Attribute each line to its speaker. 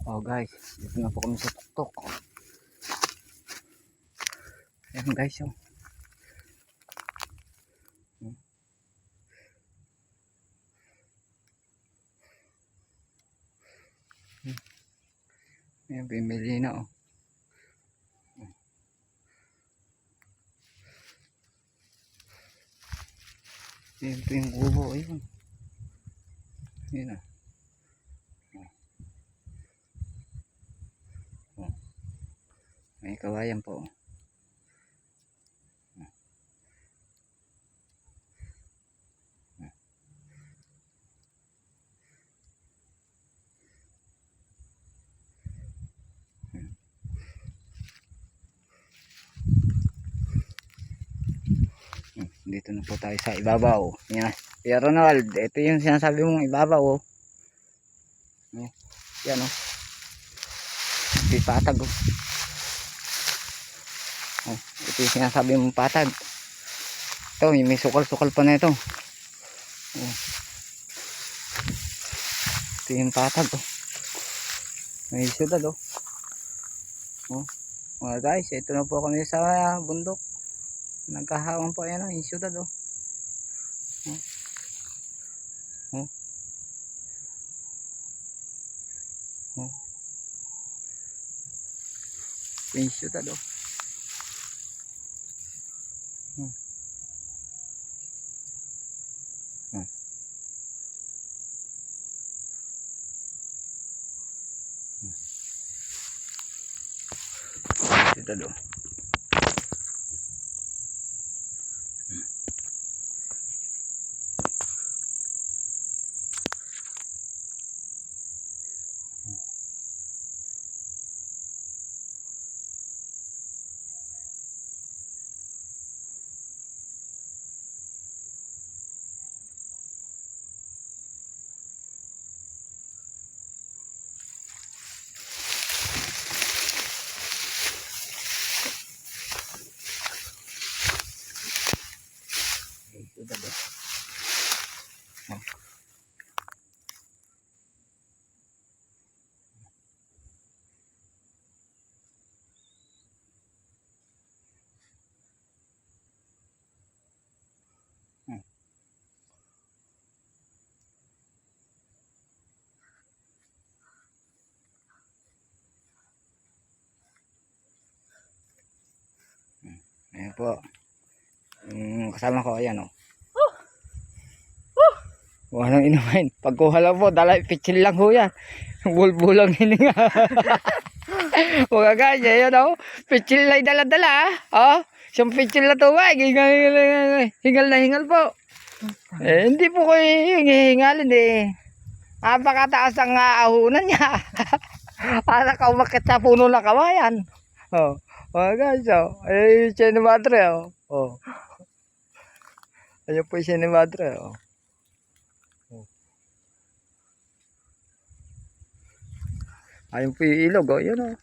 Speaker 1: Oh guys, dito na po kami sa tuktok. Ayan guys, oh. Ayan, bimili na, oh. Ayan po yung kubo, ayun. Ayan, oh. May kawayan po. Dito na po tayo sa ibabaw. Yan. Kuya Ronald, ito yung sinasabi mong ibabaw, oh. Yan, oh. Ito yung patag, oh. Oh, ito yung sinasabi mong patag. Ito, may sukal-sukal pa na ito. Oh. Ito yung patag, oh. May siyudad, oh. Oh. Mga guys, ito na po kami sa bundok. Nagkahawang po yan, oh, yung siyudad, oh. Oh. Oh. Oh. Yung siyudad, oh. Oh. Oh. Siyudad, oh. Siyudad, oh. Oh. Hmm. Ayan po. Kasama ko, ayan, oh. Walang inumin. Pagkuha lang po, dala, pitsil lang ho yan. Bulbulang hininga. Mga guys, ayan, oh. Pitsil lang dala-dala, oh. Siyang pitsil na to, hingal na hingal po. Eh, hindi po ko hihingalin, eh. Napakataas ang ahunan niya. Para ka umakit sa puno ng kawayan. Oh. Mga guys, oh. Eh, siya ni Madre, oh. Oh. Ayan po siya ni Madre, oh. Ayun po yung ilog, oh. Yun, oh.